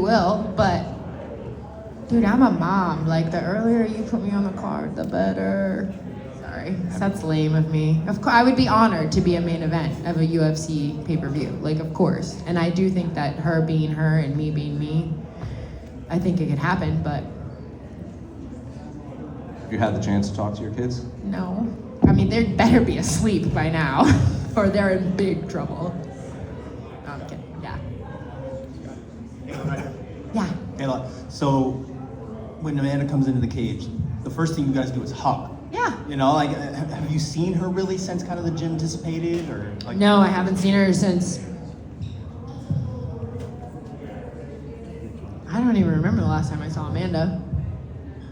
will, but dude, I'm a mom. Like, the earlier you put me on the card, the better. Sorry, that's lame of me. Of course, I would be honored to be a main event of a UFC pay-per-view, like, of course. And I do think that her being her and me being me, I think it could happen, but Have you had the chance to talk to your kids? no. I mean, they better be asleep by now, or they're in big trouble. No, I'm kidding. Yeah. Yeah. Kayla, so when Amanda comes into the cage, the first thing you guys do is hug. Yeah. You know, like, have you seen her really since kind of the gym dissipated, or like? No, I haven't seen her since. I don't even remember the last time I saw Amanda.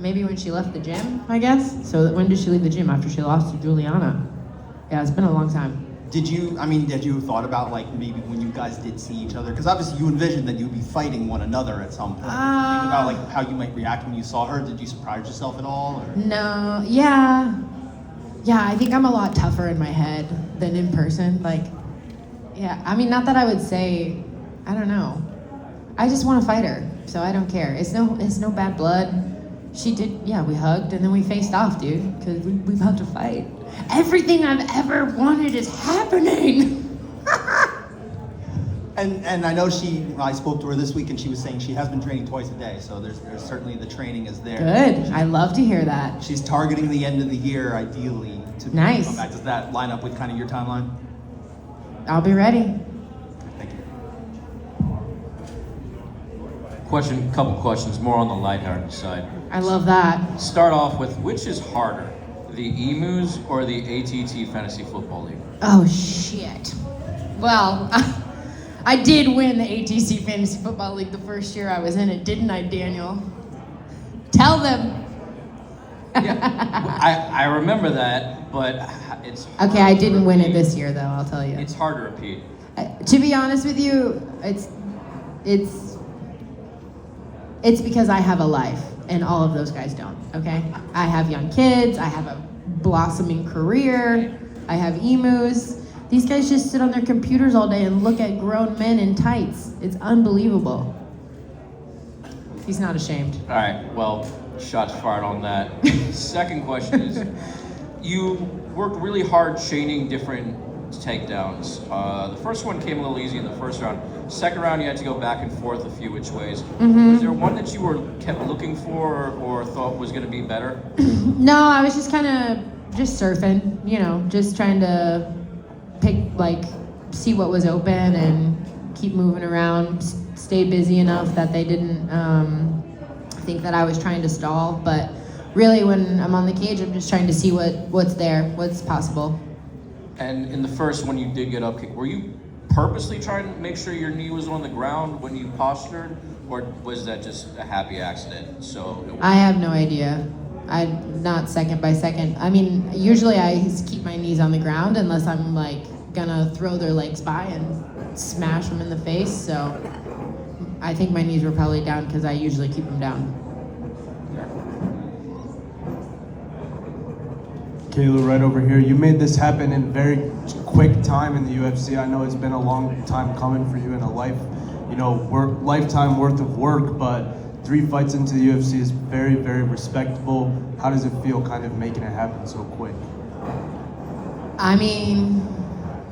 Maybe when she left the gym, I guess. So when did she leave the gym? After she lost to Juliana. Yeah, it's been a long time. Did you thought about, like, maybe when you guys did see each other? Because obviously you envisioned that you'd be fighting one another at some point. Think about, like, how you might react when you saw her. Did you surprise yourself at all? Or? No, yeah. Yeah, I think I'm a lot tougher in my head than in person. Like, yeah, I mean, not that I would say, I don't know. I just want to fight her, so I don't care. It's no bad blood. She did, yeah, we hugged and then we faced off, dude, because we about to fight. Everything I've ever wanted is happening. And I know I spoke to her this week and she was saying she has been training twice a day, so there's certainly the training is there. Good, I love to hear that. She's targeting the end of the year, ideally, to Nice. come back. Does that line up with kind of your timeline? I'll be ready. Thank you. Couple questions, more on the lighthearted side. I love that. Start off with, which is harder, the Emus or the ATT Fantasy Football League? Oh, shit. Well, I did win the ATC Fantasy Football League the first year I was in it, didn't I, Daniel? Tell them. Yeah, I remember that, but it's hard Okay, I to didn't win it repeat. this year, though, I'll tell you. It's hard to repeat. To be honest with you, it's because I have a life, and all of those guys don't, okay? I have young kids, I have a blossoming career, I have emus. These guys just sit on their computers all day and look at grown men in tights. It's unbelievable. He's not ashamed. All right, well, shots fired on that. Second question is, you worked really hard chaining different takedowns. The first one came a little easy in the first round. Second round, you had to go back and forth a few which ways. Was there one that you kept looking for or thought was going to be better? No, I was just kind of just surfing, you know, just trying to see what was open and keep moving around, stay busy enough that they didn't think that I was trying to stall. But really, when I'm on the cage, I'm just trying to see what's there, what's possible. And in the first, when you did get up kick, were you purposely trying to make sure your knee was on the ground when you postured, or was that just a happy accident? I have no idea. I'm not second by second. I mean, usually I keep my knees on the ground unless I'm like gonna throw their legs by and smash them in the face. So I think my knees were probably down because I usually keep them down. Kayla, right over here. You made this happen in very quick time in the UFC. I know it's been a long time coming for you in a lifetime worth of work, but 3 fights into the UFC is very, very respectable. How does it feel kind of making it happen so quick? I mean,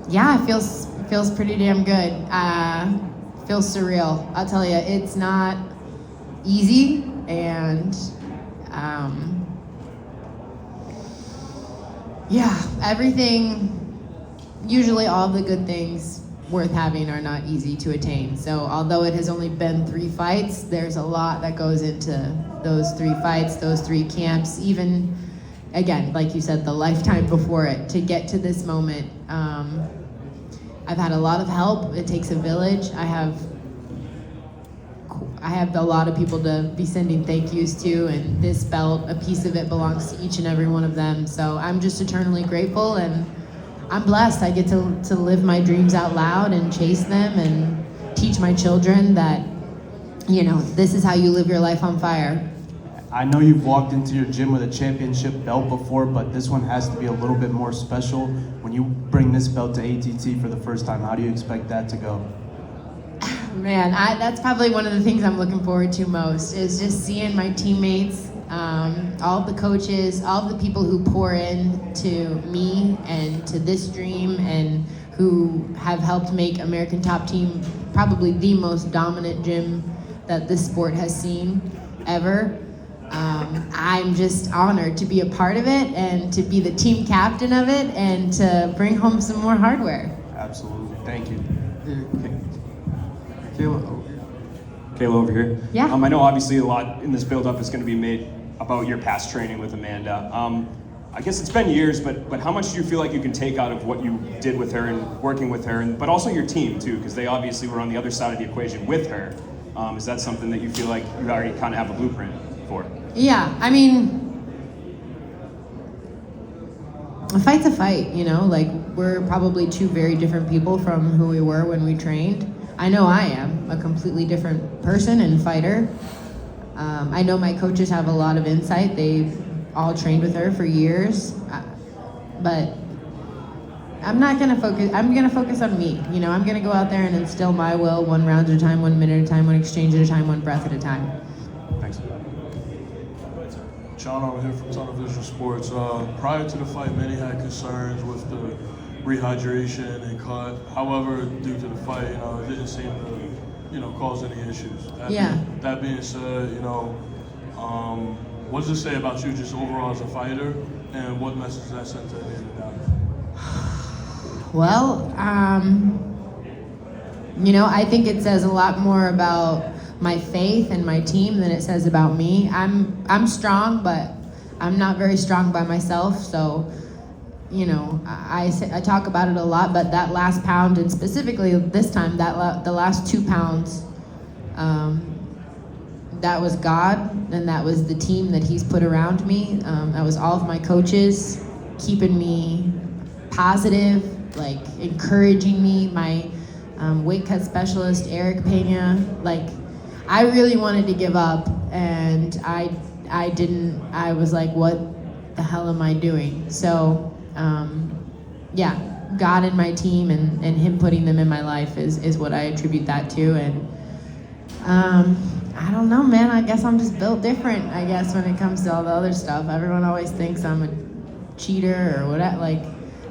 yeah, it feels pretty damn good. Feels surreal. I'll tell you, it's not easy, and yeah, everything, usually all the good things worth having are not easy to attain. So although it has only been 3 fights, there's a lot that goes into those 3 fights, those 3 camps, even, again, like you said, the lifetime before it, to get to this moment. I've had a lot of help. It takes a village. I have a lot of people to be sending thank yous to, and this belt, a piece of it belongs to each and every one of them. So I'm just eternally grateful, and I'm blessed. I get to live my dreams out loud and chase them and teach my children that, you know, this is how you live your life on fire. I know you've walked into your gym with a championship belt before, but this one has to be a little bit more special. When you bring this belt to ATT for the first time, how do you expect that to go? Man, that's probably one of the things I'm looking forward to most is just seeing my teammates, all of the coaches, all of the people who pour in to me and to this dream and who have helped make American Top Team probably the most dominant gym that this sport has seen ever. I'm just honored to be a part of it and to be the team captain of it and to bring home some more hardware. Absolutely. Thank you. Kayla over here. Yeah. I know obviously a lot in this build-up is going to be made about your past training with Amanda. I guess it's been years, but how much do you feel like you can take out of what you did with her and working with her, but also your team too, because they obviously were on the other side of the equation with her. Is that something that you feel like you already kind of have a blueprint for? Yeah, I mean, a fight's a fight, you know? Like, we're probably two very different people from who we were when we trained. I know I am a completely different person and fighter. I know my coaches have a lot of insight. They've all trained with her for years. But I'm not gonna focus, I'm gonna focus on me. You know, I'm gonna go out there and instill my will 1 round at a time, 1 minute at a time, 1 exchange at a time, 1 breath at a time. Thanks. John over here from Tunnel Vision Sports. Prior to the fight, many had concerns with the rehydration and cut. However, due to the fight, it didn't seem to, cause any issues. That being said, what does it say about you just overall as a fighter, and what message does that send to any of the doubters? Well, I think it says a lot more about my faith and my team than it says about me. I'm strong, but I'm not very strong by myself. So, I talk about it a lot. But that last pound, and specifically this time, the last 2 pounds, that was God, and that was the team that He's put around me. That was all of my coaches keeping me positive, like encouraging me. My weight cut specialist, Eric Pena, I really wanted to give up, and I didn't. I was like, what the hell am I doing? So, God and my team and Him putting them in my life is what I attribute that to. And I don't know, man. I guess I'm just built different, I guess, when it comes to all the other stuff. Everyone always thinks I'm a cheater or whatever.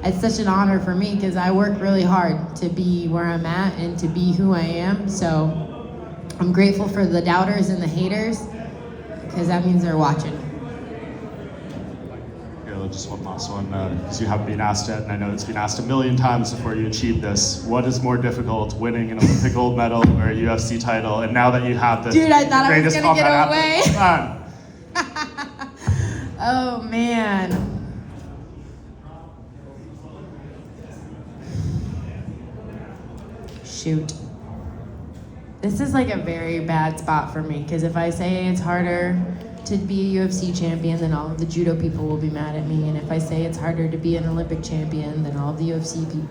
It's such an honor for me because I work really hard to be where I'm at and to be who I am. So I'm grateful for the doubters and the haters because that means they're watching. Just one last one, because you haven't been asked yet, and I know it's been asked a million times before you achieve this. What is more difficult, winning an Olympic gold medal or a UFC title? And now that you have this, dude, I thought I was gonna get away. Come on. Oh man. Shoot. This is a very bad spot for me because if I say it's harder to be a UFC champion, then all of the judo people will be mad at me. And if I say it's harder to be an Olympic champion, then all of the UFC people,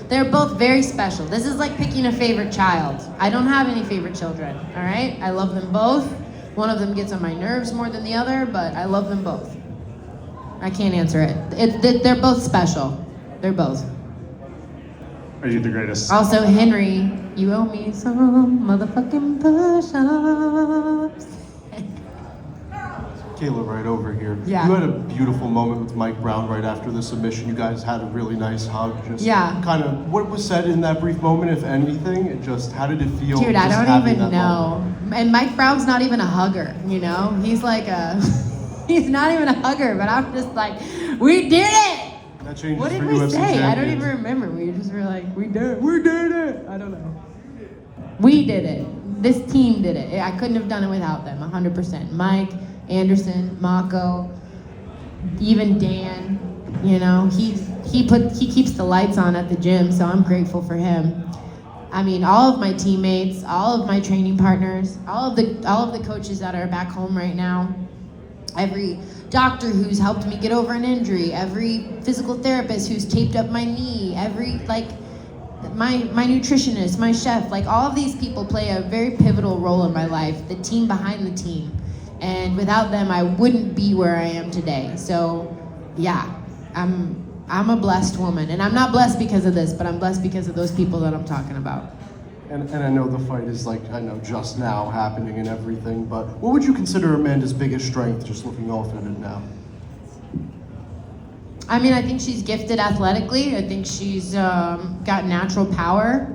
they're both very special. This is like picking a favorite child. I don't have any favorite children, all right? I love them both. One of them gets on my nerves more than the other, but I love them both. I can't answer it. They're both special. They're both. Are you the greatest? Also, Henry, you owe me some motherfucking push-ups. Kayla, right over here. Yeah. You had a beautiful moment with Mike Brown right after the submission. You guys had a really nice hug. Just kind of what was said in that brief moment, if anything, and just how did it feel? Dude, I just don't having even that know. moment? And Mike Brown's not even a hugger, He's he's not even a hugger, but I'm just like, we did it! That changes What did for we UFC say? I don't champions. even remember. We just were like, we did it. I don't know. We did it. This team did it. I couldn't have done it without them, 100%. Mike, Anderson, Mako, even Dan, he keeps the lights on at the gym, so I'm grateful for him. I mean, all of my teammates, all of my training partners, all of the coaches that are back home right now, every doctor who's helped me get over an injury, every physical therapist who's taped up my knee, my nutritionist, my chef, all of these people play a very pivotal role in my life, the team behind the team. And without them, I wouldn't be where I am today. So, yeah, I'm a blessed woman. And I'm not blessed because of this, but I'm blessed because of those people that I'm talking about. And I know the fight is like, I know just now happening and everything, but what would you consider Amanda's biggest strength, just looking off at it now? I mean, I think she's gifted athletically. I think she's got natural power.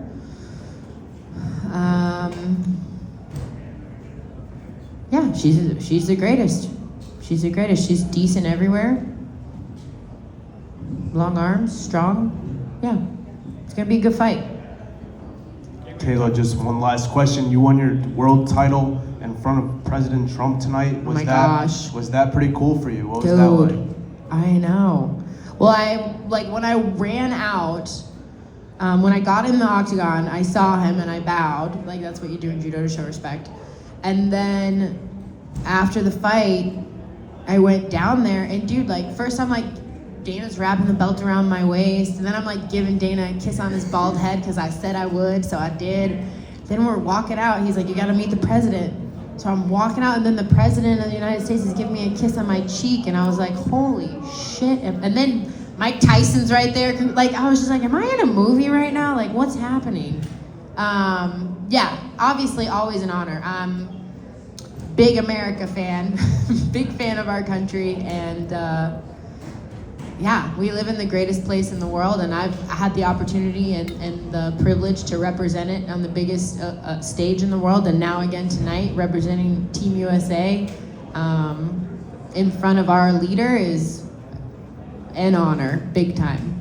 Yeah, she's the greatest. She's the greatest. She's decent everywhere. Long arms, strong. Yeah, it's gonna be a good fight. Kayla, just one last question. You won your world title in front of President Trump tonight. Oh my gosh. Was that pretty cool for you? What was that like? Dude, I know. Well, when I ran out, when I got in the octagon, I saw him and I bowed. Like, that's what you do in judo to show respect. And then after the fight, I went down there and dude, like, first I'm like, Dana's wrapping the belt around my waist, and then I'm like giving Dana a kiss on his bald head because I said I would, so I did. Then we're walking out, he's like, you gotta meet the president. So I'm walking out, and then the president of the United States is giving me a kiss on my cheek, and I was like, holy shit. And then Mike Tyson's right there. Like, I was just like, am I in a movie right now? Like, what's happening? Yeah, obviously always an honor. I'm big America fan, big fan of our country, and yeah, we live in the greatest place in the world, and I've had the opportunity and the privilege to represent it on the biggest stage in the world, and now again tonight, representing Team USA in front of our leader is an honor, big time.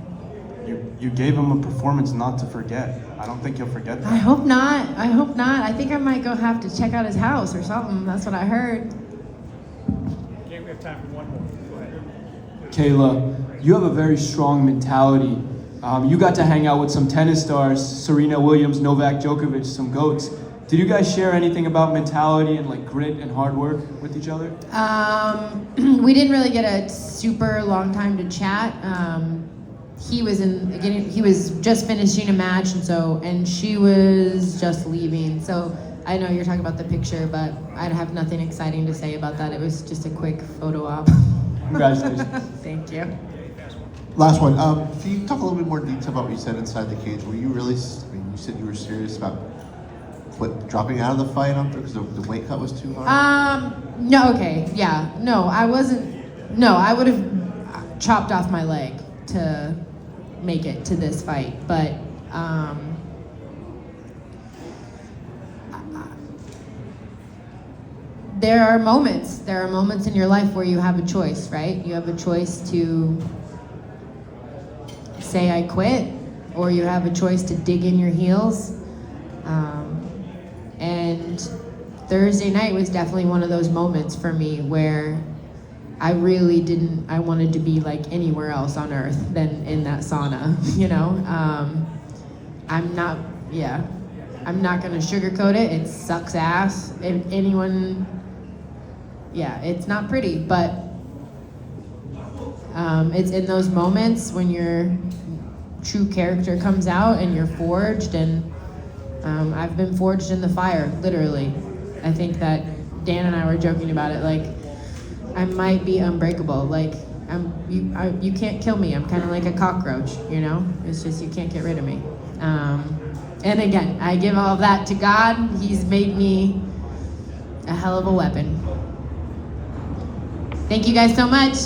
You gave him a performance not to forget. I don't think you'll forget that. I hope not. I hope not. I think I might go have to check out his house or something. That's what I heard. Okay, we have time for one more. Go ahead. Kayla, you have a very strong mentality. You got to hang out with some tennis stars, Serena Williams, Novak Djokovic, some GOATs. Did you guys share anything about mentality and like grit and hard work with each other? We didn't really get a super long time to chat. He was just finishing a match, and she was just leaving. So I know you're talking about the picture, but I have nothing exciting to say about that. It was just a quick photo op. Congratulations. Thank you. Last one. Can you talk a little bit more detail about what you said inside the cage? Were you really? I mean, you said you were serious about dropping out of the fight because the weight cut was too hard. No. Okay. Yeah. No, I wasn't. No, I would have chopped off my leg to make it to this fight, but there are moments in your life where you have a choice, right? You have a choice to say I quit, or you have a choice to dig in your heels. And Thursday night was definitely one of those moments for me where I wanted to be like anywhere else on earth than in that sauna, you know? I'm not gonna sugarcoat it. It sucks ass. If anyone, it's not pretty, but it's in those moments when your true character comes out and you're forged, and I've been forged in the fire, literally. I think that Dan and I were joking about it, like, I might be unbreakable. Like, you can't kill me. I'm kind of like a cockroach, you know? It's just you can't get rid of me. And again, I give all of that to God. He's made me a hell of a weapon. Thank you guys so much.